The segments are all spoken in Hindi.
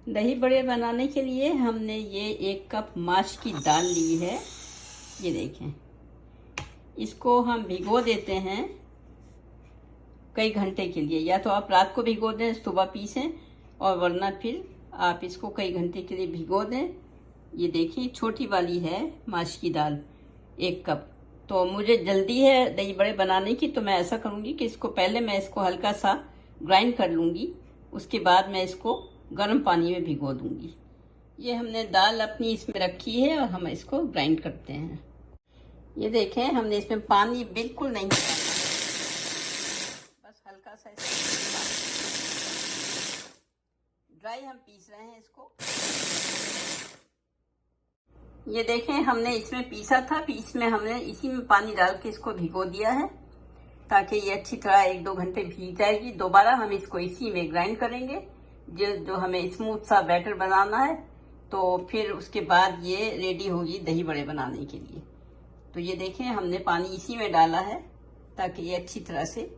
दही बड़े बनाने के लिए हमने ये 1 कप माश की दाल ली है। ये देखें, इसको हम भिगो देते हैं कई घंटे के लिए। या तो आप रात को भिगो दें, सुबह पीसें, और वरना फिर आप इसको कई घंटे के लिए भिगो दें। ये देखिए, छोटी वाली है माश की दाल 1 कप। तो मुझे जल्दी है दही बड़े बनाने की, तो मैं ऐसा करूँगी कि पहले मैं इसको हल्का सा ग्राइंड कर लूँगी, उसके बाद मैं इसको गर्म पानी में भिगो दूँगी। ये हमने दाल अपनी इसमें रखी है और हम इसको ग्राइंड करते हैं। ये देखें, हमने इसमें पानी बिल्कुल नहीं डाला, बस हल्का सा ड्राई हम पीस रहे हैं इसको। ये देखें, हमने इसमें पीसा था, इसमें हमने इसी में पानी डाल के इसको भिगो दिया है ताकि ये अच्छी तरह 1-2 घंटे भीग जाएगी। दोबारा हम इसको इसी में ग्राइंड करेंगे जो हमें स्मूथ सा बैटर बनाना है। तो फिर उसके बाद ये रेडी होगी दही बड़े बनाने के लिए। तो ये देखें, हमने पानी इसी में डाला है ताकि ये अच्छी तरह से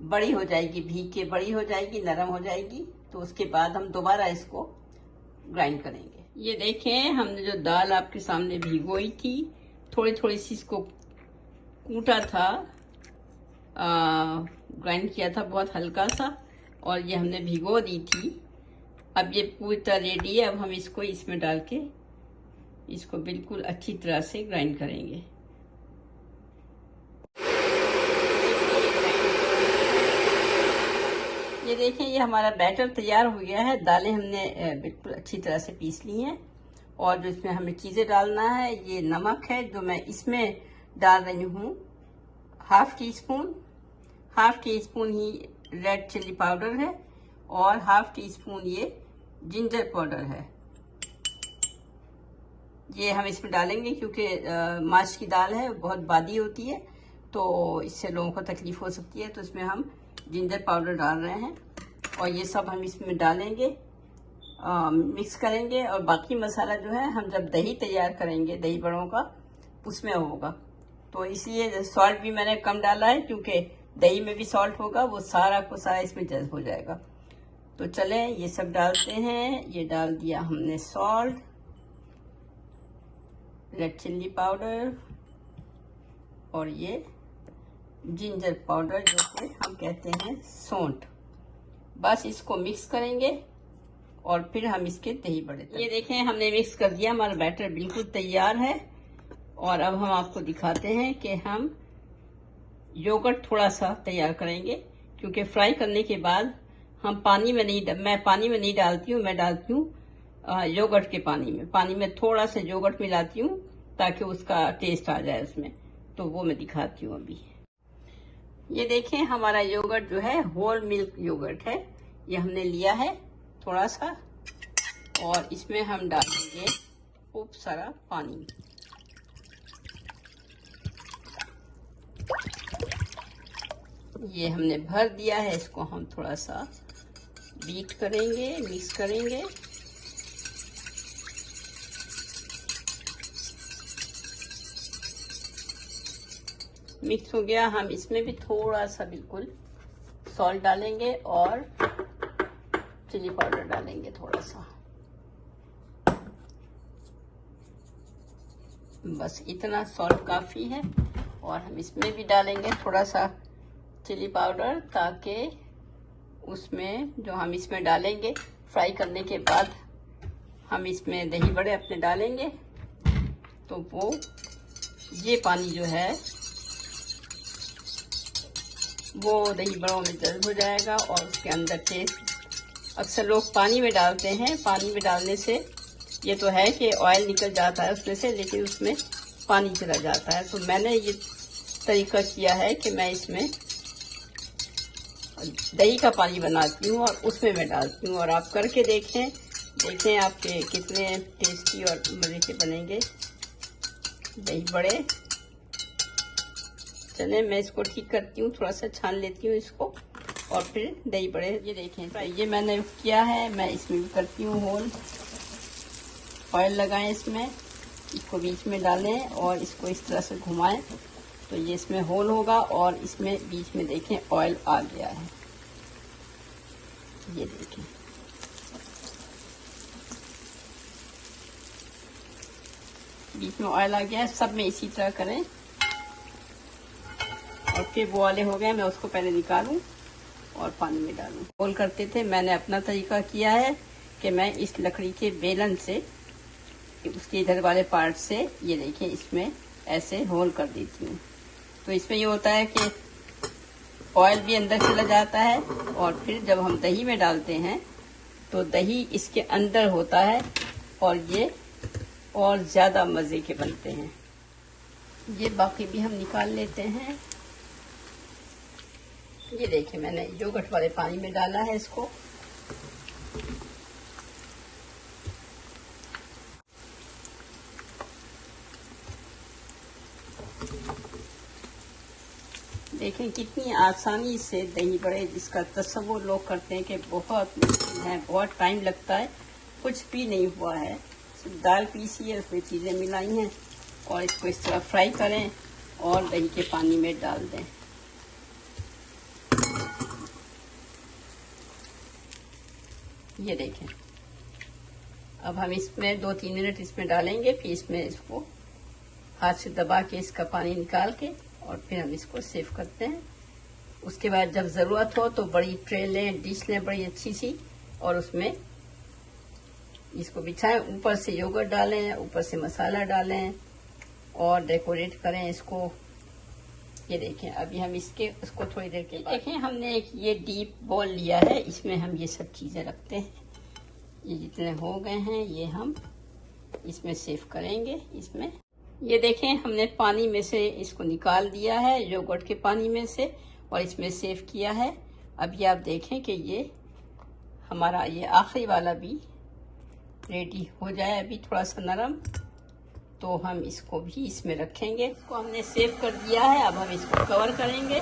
बड़ी हो जाएगी, भीग के बड़ी हो जाएगी, नरम हो जाएगी। तो उसके बाद हम दोबारा इसको ग्राइंड करेंगे। ये देखें, हमने जो दाल आपके सामने भिगोई थी, थोड़ी थोड़ी सी इसको कूटा था, ग्राइंड किया था बहुत हल्का सा, और ये हमने भिगो दी थी। अब ये पूरी तरह रेडी है। अब हम इसको इसमें डाल के इसको बिल्कुल अच्छी तरह से ग्राइंड करेंगे। ये देखें, ये हमारा बैटर तैयार हो गया है। दालें हमने बिल्कुल अच्छी तरह से पीस ली हैं, और जो इसमें हमें चीज़ें डालना है, ये नमक है जो मैं इसमें डाल रही हूँ हाफ टी स्पून ही रेड चिल्ली पाउडर है, और हाफ टी स्पून ये जिंजर पाउडर है। ये हम इसमें डालेंगे क्योंकि माश की दाल है, बहुत बादी होती है, तो इससे लोगों को तकलीफ हो सकती है। तो इसमें हम जिंजर पाउडर डाल रहे हैं, और ये सब हम इसमें डालेंगे, मिक्स करेंगे। और बाकी मसाला जो है हम जब दही तैयार करेंगे दही बड़ों का, उसमें होगा। तो इसलिए सॉल्ट भी मैंने कम डाला है, क्योंकि दही में भी सॉल्ट होगा, वो सारा को सारा इसमें जज्ब हो जाएगा। तो चलें, ये सब डालते हैं। ये डाल दिया हमने सॉल्ट, रेड चिल्ली पाउडर, और ये जिंजर पाउडर जो कि हम कहते हैं सौंठ। बस इसको मिक्स करेंगे और फिर हम इसके दही बड़े। ये देखें, हमने मिक्स कर दिया, हमारा बैटर बिल्कुल तैयार है। और अब हम आपको दिखाते हैं कि हम योगर्ट थोड़ा सा तैयार करेंगे, क्योंकि फ्राई करने के बाद हम मैं पानी में नहीं डालती हूँ, मैं डालती हूँ योगर्ट के पानी में थोड़ा सा योगर्ट मिलाती हूँ ताकि उसका टेस्ट आ जाए उसमें। तो वो मैं दिखाती हूँ अभी। ये देखें, हमारा योगर्ट जो है होल मिल्क योगर्ट है, ये हमने लिया है थोड़ा सा, और इसमें हम डालेंगे खूब सारा पानी। ये हमने भर दिया है, इसको हम थोड़ा सा बीट करेंगे, मिक्स करेंगे। मिक्स हो गया, हम इसमें भी थोड़ा सा बिल्कुल सॉल्ट डालेंगे और चिली पाउडर डालेंगे थोड़ा सा। बस इतना सॉल्ट काफ़ी है। और हम इसमें भी डालेंगे थोड़ा सा चिली पाउडर, ताकि उसमें जो हम इसमें डालेंगे फ्राई करने के बाद हम इसमें दही बड़े अपने डालेंगे, तो वो ये पानी जो है वो दही बड़ों में जल्द हो जाएगा और उसके अंदर टेस्ट। अक्सर लोग पानी में डालते हैं, पानी में डालने से ये तो है कि ऑयल निकल जाता है उसमें से, लेकिन उसमें पानी चला जाता है। तो मैंने ये तरीका किया है कि मैं इसमें दही का पानी बनाती हूँ और उसमें मैं डालती हूँ। और आप करके देखें आपके कितने टेस्टी और मज़े के बनेंगे दही बड़े। चले, मैं इसको ठीक करती हूँ, थोड़ा सा छान लेती हूँ इसको, और फिर दही बड़े। ये देखें, ये मैंने किया है, मैं इसमें भी करती हूँ होल। ऑयल लगाएं इसमें, इसको बीच में डालें और इसको इस तरह से घुमाएं, तो ये इसमें होल होगा। और इसमें बीच में देखें ऑयल आ गया है, ये देखें। बीच में ऑयल आ गया है, सब में इसी तरह करें। और फिर वो वाले हो गए, मैं उसको पहले निकालूं और पानी में डालूं। होल करते थे, मैंने अपना तरीका किया है कि मैं इस लकड़ी के बेलन से उसके इधर वाले पार्ट से ये देखिए इसमें ऐसे होल कर देती हूँ। तो इसमें ये होता है कि ऑयल भी अंदर चला जाता है और फिर जब हम दही में डालते हैं तो दही इसके अंदर होता है और ये और ज़्यादा मज़े के बनते हैं। ये बाकी भी हम निकाल लेते हैं। ये देखिए मैंने योगर्ट वाले पानी में डाला है इसको। देखें कितनी आसानी से दही बड़े, जिसका तस्वुर लोग करते हैं कि बहुत मुश्किल है, बहुत टाइम लगता है, कुछ भी नहीं हुआ है। सिर्फ दाल पीसी है, उसमें चीज़ें मिलाई हैं और इसको इस तरह फ्राई करें और दही के पानी में डाल दें। ये देखें, अब हम इसमें 2-3 मिनट इसमें डालेंगे, फिर इसमें इसको हाथ से दबा के इसका पानी निकाल के और फिर हम इसको सेव करते हैं। उसके बाद जब ज़रूरत हो तो बड़ी ट्रे लें, डिश लें बड़ी अच्छी सी, और उसमें इसको बिछाएं, ऊपर से योगर्ट डालें, ऊपर से मसाला डालें और डेकोरेट करें इसको। ये देखें, अभी हम उसको थोड़ी देर के बाद देखें, हमने एक ये डीप बॉल लिया है, इसमें हम ये सब चीज़ें रखते हैं। ये जितने हो गए हैं ये हम इसमें सेव करेंगे। इसमें ये देखें, हमने पानी में से इसको निकाल दिया है, योगर्ट के पानी में से, और इसमें सेव किया है। अभी आप देखें कि ये हमारा ये आखिरी वाला भी रेडी हो जाए, अभी थोड़ा सा नरम, तो हम इसको भी इसमें रखेंगे। इसको हमने सेव कर दिया है, अब हम इसको कवर करेंगे।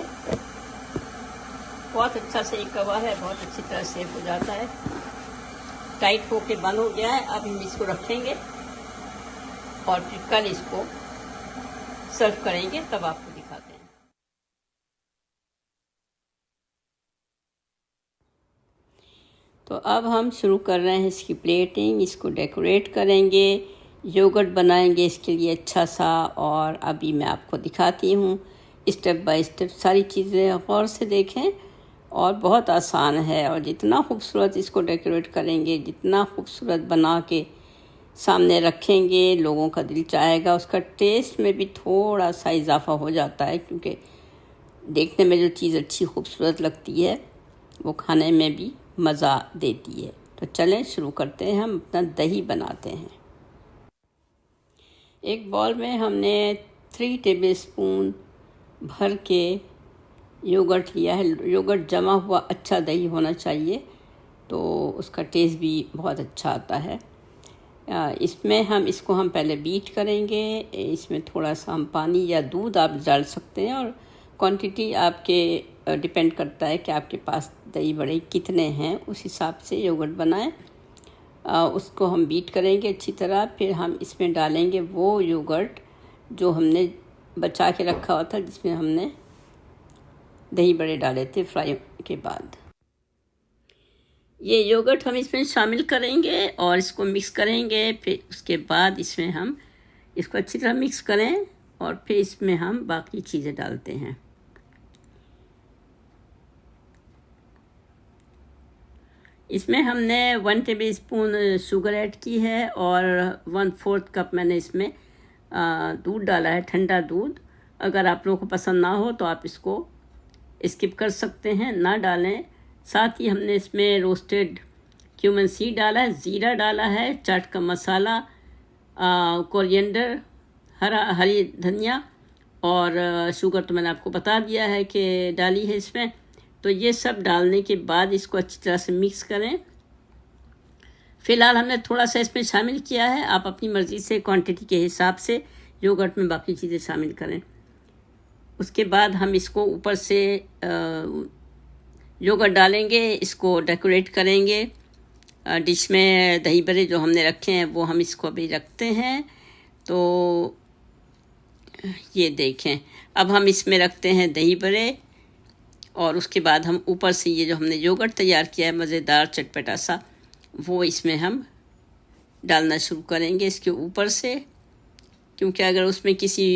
बहुत अच्छा से एक कवर है, बहुत अच्छी तरह सेव हो जाता है, टाइट होके बंद हो गया है। अब हम इसको रखेंगे और फिर कल इसको सर्व करेंगे, तब आपको दिखाते हैं। तो अब हम शुरू कर रहे हैं इसकी प्लेटिंग, इसको डेकोरेट करेंगे, योगर्ट बनाएंगे इसके लिए अच्छा सा। और अभी मैं आपको दिखाती हूँ स्टेप बाय स्टेप, सारी चीज़ें गौर से देखें और बहुत आसान है। और जितना खूबसूरत इसको डेकोरेट करेंगे, जितना खूबसूरत बना के सामने रखेंगे, लोगों का दिल चाहेगा। उसका टेस्ट में भी थोड़ा सा इजाफा हो जाता है, क्योंकि देखने में जो चीज़ अच्छी खूबसूरत लगती है वो खाने में भी मज़ा देती है। तो चलें शुरू करते हैं, हम अपना दही बनाते हैं। एक बॉल में हमने 3 टेबलस्पून भर के योगर्ट लिया है। योगर्ट जमा हुआ अच्छा दही होना चाहिए, तो उसका टेस्ट भी बहुत अच्छा आता है। इसमें इसको हम पहले बीट करेंगे। इसमें थोड़ा सा हम पानी या दूध आप डाल सकते हैं, और क्वांटिटी आपके डिपेंड करता है कि आपके पास दही बड़े कितने हैं, उस हिसाब से योगर्ट बनाएं। उसको हम बीट करेंगे अच्छी तरह। फिर हम इसमें डालेंगे वो योगर्ट जो हमने बचा के रखा हुआ था, जिसमें हमने दही बड़े डाले थे फ्राई के बाद। ये योगर्ट हम इसमें शामिल करेंगे और इसको मिक्स करेंगे। फिर उसके बाद इसमें हम इसको अच्छी तरह मिक्स करें और फिर इसमें हम बाकी चीज़ें डालते हैं। इसमें हमने 1 टेबलस्पून शुगर ऐड की है और 1/4 कप मैंने इसमें दूध डाला है, ठंडा दूध। अगर आप लोगों को पसंद ना हो तो आप इसको स्किप कर सकते हैं, ना डालें। साथ ही हमने इसमें रोस्टेड क्यूमन सीड डाला है, ज़ीरा डाला है, चाट का मसाला, कोरिएंडर, हरी धनिया, और शुगर तो मैंने आपको बता दिया है कि डाली है इसमें। तो ये सब डालने के बाद इसको अच्छी तरह से मिक्स करें। फ़िलहाल हमने थोड़ा सा इसमें शामिल किया है, आप अपनी मर्ज़ी से क्वांटिटी के हिसाब से योगर्ट में बाकी चीज़ें शामिल करें। उसके बाद हम इसको ऊपर से योगर्ट डालेंगे, इसको डेकोरेट करेंगे। डिश में दही बड़े जो हमने रखे हैं वो हम इसको अभी रखते हैं। तो ये देखें, अब हम इसमें रखते हैं दही बड़े, और उसके बाद हम ऊपर से ये जो हमने योगर्ट तैयार किया है मज़ेदार चटपटा सा, वो इसमें हम डालना शुरू करेंगे इसके ऊपर से। क्योंकि अगर उसमें किसी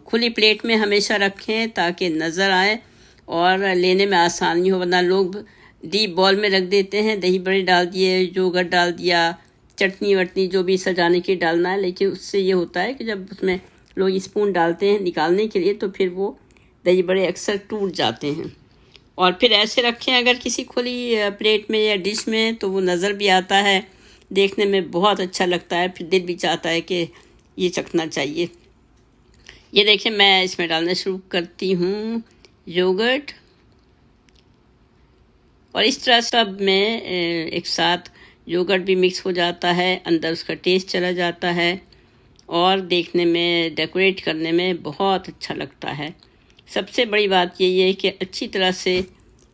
खुली प्लेट में हमेशा रखें ताकि नज़र आए और लेने में आसानी हो, वरना लोग डीप बॉल में रख देते हैं, दही बड़े डाल दिए, योगर्ट डाल दिया, चटनी वटनी जो भी सजाने के डालना है, लेकिन उससे ये होता है कि जब उसमें लोग स्पून डालते हैं निकालने के लिए तो फिर वो दही बड़े अक्सर टूट जाते हैं। और फिर ऐसे रखें अगर किसी खुली प्लेट में या डिश में तो वो नज़र भी आता है, देखने में बहुत अच्छा लगता है, फिर दिल भी चाहता है कि ये चखना चाहिए। ये देखिए मैं इसमें डालना शुरू करती हूँ योगर्ट, और इस तरह सब में एक साथ योगर्ट भी मिक्स हो जाता है, अंदर उसका टेस्ट चला जाता है और देखने में डेकोरेट करने में बहुत अच्छा लगता है। सबसे बड़ी बात यही है कि अच्छी तरह से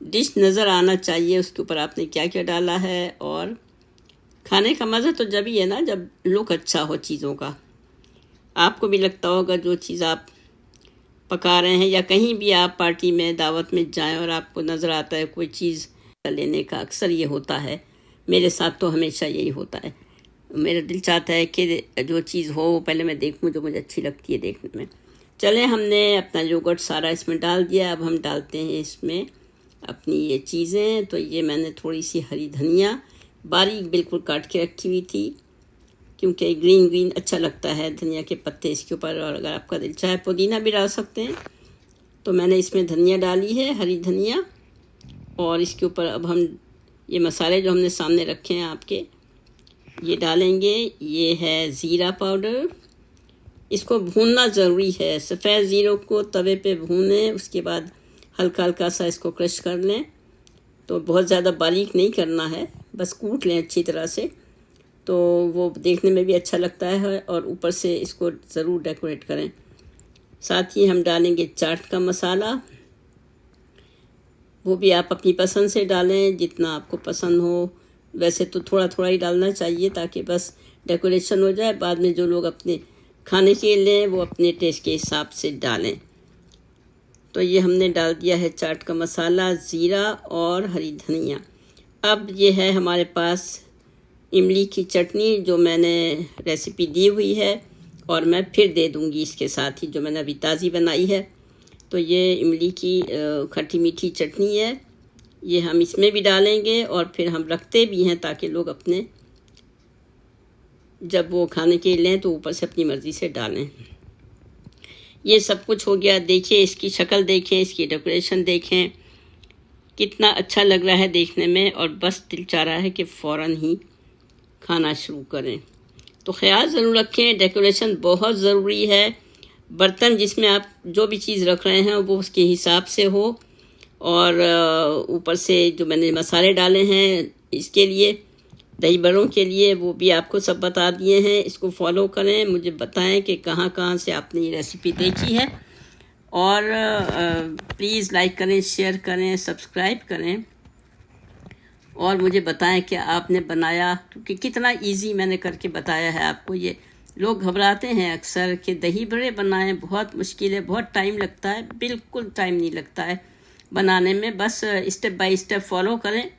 डिश नज़र आना चाहिए, उसके ऊपर आपने क्या क्या डाला है। और खाने का मज़ा तो जब ही है ना जब लुक अच्छा हो चीज़ों का। आपको भी लगता होगा जो चीज़ आप पका रहे हैं, या कहीं भी आप पार्टी में दावत में जाएं और आपको नज़र आता है कोई चीज़ लेने का, अक्सर ये होता है, मेरे साथ तो हमेशा यही होता है। मेरा दिल चाहता है कि जो चीज़ हो पहले मैं देखूं जो मुझे अच्छी लगती है देखने में। चलें, हमने अपना योगर्ट सारा इसमें डाल दिया, अब हम डालते हैं इसमें अपनी ये चीज़ें। तो ये मैंने थोड़ी सी हरी धनिया बारीक बिल्कुल काट के रखी हुई थी, क्योंकि ग्रीन ग्रीन अच्छा लगता है धनिया के पत्ते इसके ऊपर। और अगर आपका दिल चाहे पुदीना भी डाल सकते हैं। तो मैंने इसमें धनिया डाली है, हरी धनिया, और इसके ऊपर अब हम ये मसाले जो हमने सामने रखे हैं आपके, ये डालेंगे। ये है ज़ीरा पाउडर, इसको भूनना ज़रूरी है। सफ़ेद ज़ीरो को तवे पे भूनें, उसके बाद हल्का हल्का सा इसको क्रश कर लें। तो बहुत ज़्यादा बारीक नहीं करना है, बस कूट लें अच्छी तरह से, तो वो देखने में भी अच्छा लगता है। और ऊपर से इसको ज़रूर डेकोरेट करें। साथ ही हम डालेंगे चाट का मसाला, वो भी आप अपनी पसंद से डालें, जितना आपको पसंद हो। वैसे तो थोड़ा थोड़ा ही डालना चाहिए ताकि बस डेकोरेशन हो जाए, बाद में जो लोग अपने खाने के लिए वो अपने टेस्ट के हिसाब से डालें। तो ये हमने डाल दिया है चाट का मसाला, ज़ीरा और हरी धनिया। अब ये है हमारे पास इमली की चटनी, जो मैंने रेसिपी दी हुई है और मैं फिर दे दूँगी इसके साथ ही, जो मैंने अभी ताज़ी बनाई है। तो ये इमली की खट्टी मीठी चटनी है, ये हम इसमें भी डालेंगे और फिर हम रखते भी हैं ताकि लोग अपने जब वो खाने के लें तो ऊपर से अपनी मर्ज़ी से डालें। ये सब कुछ हो गया। देखिए इसकी शक्ल देखें, इसकी डेकोरेशन देखें, कितना अच्छा लग रहा है देखने में, और बस दिल चाह रहा है कि फ़ौरन ही खाना शुरू करें। तो ख्याल ज़रूर रखें, डेकोरेशन बहुत ज़रूरी है। बर्तन जिसमें आप जो भी चीज़ रख रहे हैं वो उसके हिसाब से हो। और ऊपर से जो मैंने मसाले डाले हैं इसके लिए, दही बड़ों के लिए, वो भी आपको सब बता दिए हैं। इसको फॉलो करें, मुझे बताएं कि कहाँ कहाँ से आपने ये रेसिपी देखी है। और प्लीज़ लाइक करें, शेयर करें, सब्सक्राइब करें, और मुझे बताएं कि आपने बनाया, क्योंकि कितना इजी मैंने करके बताया है आपको। ये लोग घबराते हैं अक्सर कि दही बड़े बनाएं, बहुत मुश्किल है, बहुत टाइम लगता है। बिल्कुल टाइम नहीं लगता है बनाने में, बस स्टेप बाय स्टेप फॉलो करें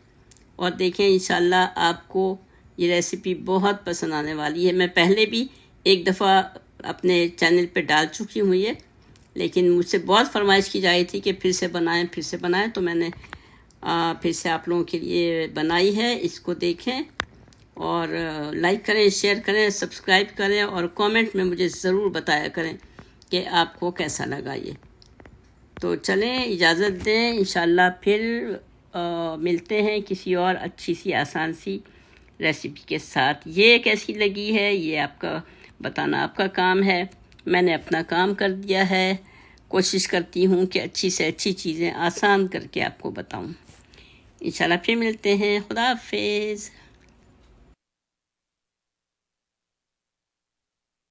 और देखें, इंशाल्लाह आपको ये रेसिपी बहुत पसंद आने वाली है। मैं पहले भी एक दफ़ा अपने चैनल पे डाल चुकी हूँ ये, लेकिन मुझसे बहुत फरमाइश की जाई थी कि फिर से बनाएं, तो मैंने फिर से आप लोगों के लिए बनाई है। इसको देखें और लाइक करें, शेयर करें, सब्सक्राइब करें, और कमेंट में मुझे ज़रूर बताया करें कि आपको कैसा लगा ये। तो चलें, इजाज़त दें, इंशाल्लाह फिर मिलते हैं किसी और अच्छी सी आसान सी रेसिपी के साथ। ये कैसी लगी है ये आपका बताना आपका काम है। मैंने अपना काम कर दिया है, कोशिश करती हूँ कि अच्छी से अच्छी चीज़ें आसान करके आपको बताऊँ। इंशाल्लाह फिर मिलते हैं। खुदा हाफिज़।